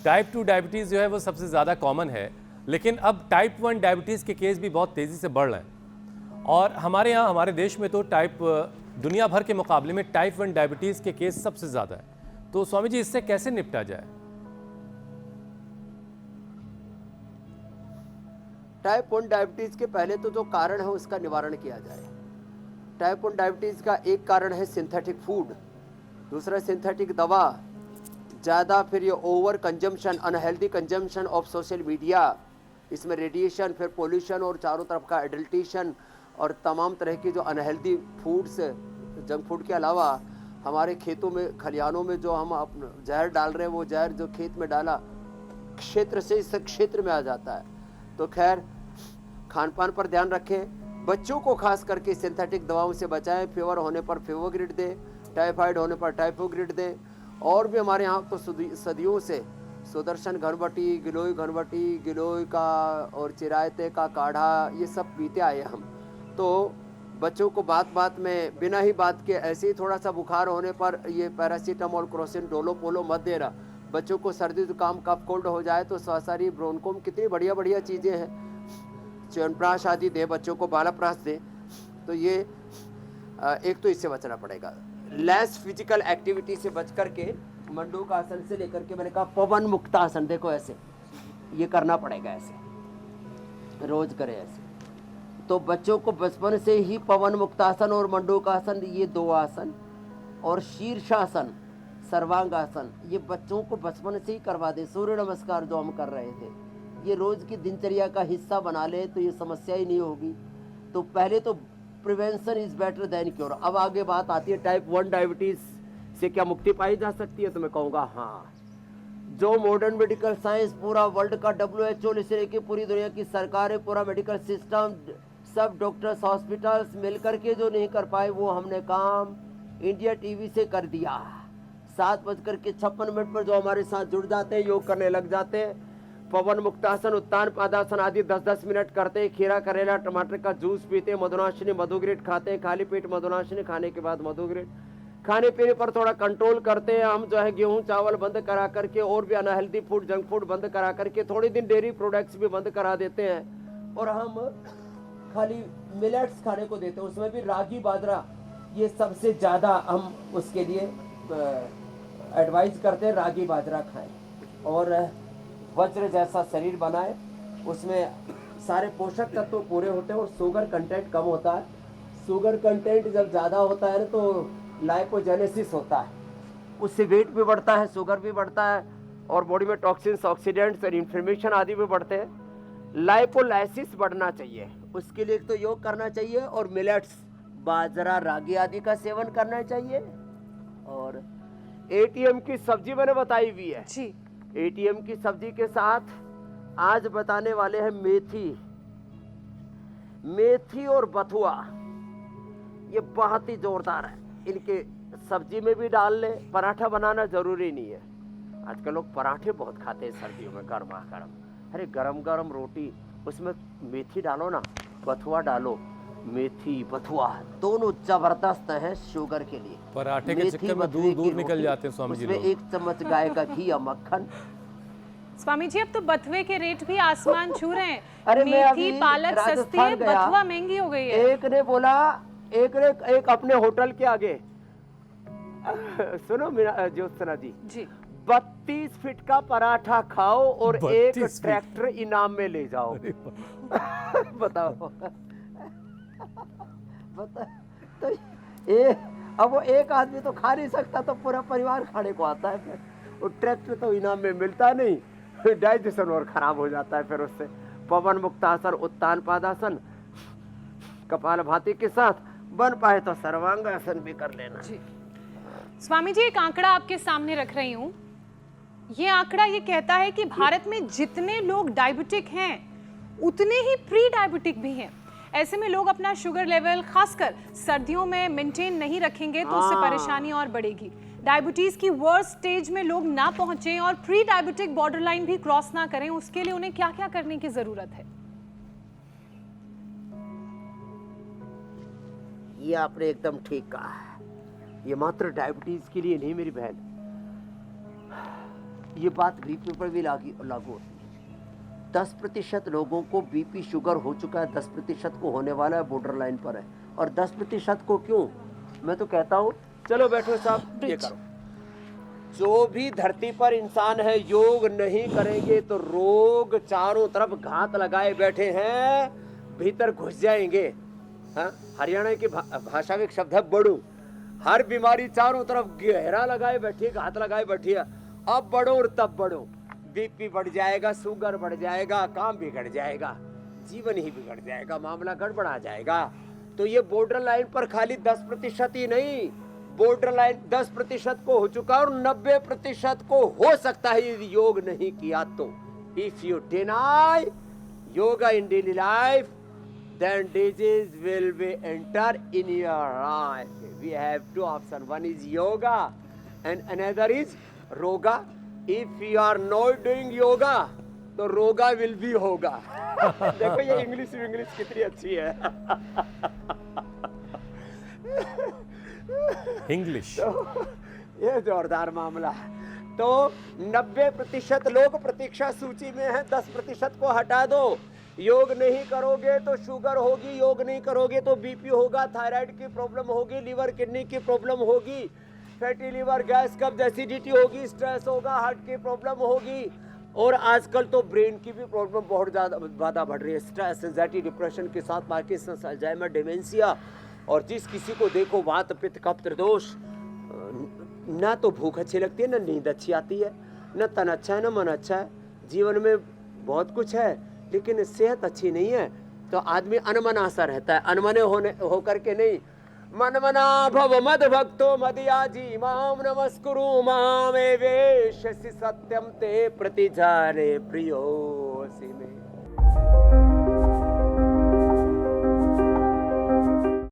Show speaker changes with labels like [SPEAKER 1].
[SPEAKER 1] Type 2 diabetes जो है वो सबसे ज़्यादा कॉमन है, लेकिन अब टाइप 1 डायबिटीज़ के केस भी बहुत तेज़ी से बढ़ रहे हैं। और हमारे यहाँ, हमारे देश में तो दुनिया भर के मुकाबले में टाइप 1 डायबिटीज़ के केस सबसे ज़्यादा है। तो स्वामी जी, इससे कैसे निपटा जाए?
[SPEAKER 2] टाइप 1 डायबिटीज़ के पहले तो जो कारण है उसका निवारण किया जाए। टाइप 1 डायबिटीज़ का एक कारण है सिंथेटिक फूड, दूसरा सिंथेटिक दवा, ज़्यादा फिर ये over consumption, unhealthy consumption of social media, इसमें रेडिएशन, फिर पोल्यूशन और चारों तरफ का एडल्ट्रेशन और तमाम तरह की जो अनहेल्दी फूड्स, जंक फूड के अलावा हमारे खेतों में, खलिहानों में जो हम अपना जहर डाल रहे हैं, वो जहर जो खेत में डाला क्षेत्र से इस क्षेत्र में आ जाता है। तो खैर, खान पान पर ध्यान रखें, बच्चों को खास करके सिंथेटिक दवाओं से बचाएं, फीवर होने पर फेवोग्रिड दें, टाइफाइड होने पर टाइफोग्रिड दें। और भी हमारे यहाँ तो सदियों से सुदर्शन घनवटी, गिलोय घनवटी, गिलोय का और चिरायते का काढ़ा, ये सब पीते आए हम। तो बच्चों को बात बात में बिना ही बात के ऐसे ही थोड़ा सा बुखार होने पर ये पैरासीटामोल, क्रोसिन, डोलो पोलो मत देना। बच्चों को सर्दी जुकाम कफ कोल्ड हो जाए तो स्वासारी, ब्रोनकोम, कितनी बढ़िया बढ़िया चीज़ें हैं, च्यवनप्राश आदि दे बच्चों को, बालाप्राश दे। तो ये एक तो इससे बचना पड़ेगा। लेस फिजिकल एक्टिविटी से बच करके मंडूक आसन से लेकर के मैंने कहा पवन मुक्तासन, देखो ऐसे ये करना पड़ेगा, ऐसे रोज करें ऐसे। तो बच्चों को बचपन से ही पवन मुक्तासन और मंडूकासन, ये दो आसन, और शीर्षासन, सर्वांगासन, ये बच्चों को बचपन से ही करवा दे। सूर्य नमस्कार जो हम कर रहे थे, ये रोज की दिनचर्या का हिस्सा बना ले तो ये समस्या ही नहीं होगी। तो पहले तो prevention is better than cure. अब आगे बात आती है टाइप 1 डायबिटीज से क्या मुक्ति पाई जा सकती है, तो मैं कहूँगा हाँ। जो मॉडर्न मेडिकल साइंस, पूरा वर्ल्ड का WHO से लेकर पूरी दुनिया की सरकारें, पूरा मेडिकल सिस्टम, सब डॉक्टर्स, हॉस्पिटल्स मिलकर के जो नहीं कर पाए, वो हमने काम इंडिया टीवी से कर दिया। 7:56 पर जो हमारे साथ जुड़ जाते हैं, योग करने लग जाते हैं, पवन मुक्तासन, उत्तान पादासन आदि 10-10 मिनट करते हैं, खीरा करेला टमाटर का जूस पीते हैं, मधुनाशिनी मधुग्रिड खाते हैं, खाली पेट मधुनाशिनी, खाने के बाद मधुग्रिड। खाने पीने पर थोड़ा कंट्रोल करते हैं हम, जो है गेहूं चावल बंद करा करके, और भी अनहेल्दी फूड, जंक फूड बंद करा करके, थोड़े दिन डेयरी प्रोडक्ट्स भी बंद करा देते हैं, और हम खाली मिलेट्स खाने को देते हैं, उसमें भी रागी बाजरा, ये सबसे ज़्यादा हम उसके लिए एडवाइस करते हैं, रागी बाजरा खाएं। और वज्र जैसा शरीर बनाए, उसमें सारे पोषक तत्व पूरे होते हैं और शुगर कंटेंट कम होता है। शुगर कंटेंट जब ज़्यादा होता है ना तो लाइपोजेनेसिस होता है, उससे वेट भी बढ़ता है, शुगर भी बढ़ता है, और बॉडी में टॉक्सिन्स, ऑक्सीडेंट्स और इन्फ्लेमेशन आदि भी बढ़ते हैं। लाइपोलाइसिस बढ़ना चाहिए, उसके लिए तो योग करना चाहिए, और मिलेट्स, बाजरा, रागी आदि का सेवन करना चाहिए। और एटीएम की सब्जी मैंने बताई हुई है जी। एटीएम की सब्जी के साथ आज बताने वाले हैं मेथी, मेथी और बथुआ, ये बहुत ही जोरदार है। इनके सब्जी में भी डाल ले, पराठा बनाना जरूरी नहीं है। आजकल लोग पराठे बहुत खाते हैं सर्दियों में, गर्मा गर्म। अरे गरम गरम रोटी, उसमें मेथी डालो ना, बथुआ डालो, मेथी बथुआ दोनों जबरदस्त है शुगर के लिए।
[SPEAKER 1] पराठे के चक्कर में दूर दूर निकल जाते हैं स्वामी जी लोग।
[SPEAKER 2] 1 चम्मच गाय का घी या मक्खन।
[SPEAKER 3] स्वामी जी, अब तो बथुए के रेट भी आसमान छू रहे हैं।
[SPEAKER 2] अरे
[SPEAKER 3] मेथी पालक सस्ती है, बथुआ महंगी हो गई है।
[SPEAKER 2] एक ने बोला, एक अपने होटल के आगे सुनो ज्योत्सना जी, 32 फीट का पराठा खाओ और एक ट्रैक्टर इनाम में ले जाओ। बताओ तो अब वो एक आदमी तो खा नहीं सकता, तो पूरा परिवार खाने को आता है। फिर वो ट्रैक्टर तो इनाम में मिलता नहीं, डाइजेशन और खराब हो जाता है फिर उससे। पवन मुक्तासन, उत्तान पादासन, कपालभाति के साथ बन पाए तो सर्वांगासन भी कर लेना जी।
[SPEAKER 3] स्वामी जी, एक आंकड़ा आपके सामने रख रही हूँ। ये आंकड़ा ये कहता है कि भारत में जितने लोग डायबिटिक हैं उतने ही प्री डायबिटिक भी हैं। ऐसे में लोग अपना शुगर लेवल खासकर सर्दियों में मेंटेन नहीं रखेंगे तो उससे परेशानी और बढ़ेगी। डायबिटीज की वर्स्ट स्टेज में लोग ना पहुंचे और प्री डायबिटिक बॉर्डर लाइन भी क्रॉस ना करें, उसके लिए उन्हें क्या क्या करने की जरूरत है?
[SPEAKER 2] ये आपने एकदम ठीक कहा है। ये मात्र डायबिटीज के लिए नहीं मेरी बहन, ये बात बीपी पर भी लागू होती है। 10% लोगों को बीपी शुगर हो चुका है, 10% को होने वाला है, बॉर्डर लाइन पर है। और 10% को क्यों? मैं तो कहता हूँ चलो बैठो साहब, ये करो। जो भी धरती पर इंसान है योग नहीं करेंगे तो रोग चारों तरफ घात लगाए बैठे हैं, भीतर घुस जाएंगे। हाँ, हरियाणा की भाषा में एक शब्द है बड़ू। हर बीमारी चारों तरफ घेरा लगाए बैठी है, घात लगाए बैठी है। अब बढ़ो और तब बढ़ो, बीपी बढ़ जाएगा, शुगर बढ़ जाएगा, काम बिगड़ जाएगा, जीवन ही बिगड़ जाएगा, मामला गड़बड़ा जाएगा। तो ये बॉर्डर लाइन पर खाली 10% ही नहीं, बॉर्डर लाइन 10% को हो चुका और 90% को हो सकता है यदि योग नहीं किया तो। If you deny yoga in daily life, then disease will be enter in your life. We have two options. One is yoga and another is roga. If you are not doing yoga, तो रोगा will be होगा। देखो ये English कितनी अच्छी है।
[SPEAKER 1] English
[SPEAKER 2] तो ये जोरदार मामला। तो 90% लोग प्रतीक्षा सूची में हैं, 10% को हटा दो। योग नहीं करोगे तो शुगर होगी, योग नहीं करोगे तो बीपी होगा, थायराइड की प्रॉब्लम होगी, लीवर किडनी की प्रॉब्लम होगी, फैटी लीवर, गैस, कब्ज, एसिडिटी होगी, स्ट्रेस होगा, हार्ट की प्रॉब्लम होगी। और आजकल तो ब्रेन की भी प्रॉब्लम बहुत ज़्यादा बढ़ रही है। स्ट्रेस, एंजाइटी, डिप्रेशन के साथ पार्किंसंस, अल्जाइमर, डिमेंशिया। और जिस किसी को देखो वात, पित्त, कफ, त्रिदोष, ना तो भूख अच्छी लगती है, ना नींद अच्छी आती है, ना तन अच्छा है, ना मन अच्छा है। जीवन में बहुत कुछ है लेकिन सेहत अच्छी नहीं है, तो आदमी अनमना सा रहता है। अनमने होकर के नहीं। मनमना भव मद भक्तो मदयाजी माम नमस्कुरु मामे वेशसि सत्यम ते प्रतिजाने प्रियोसि मे।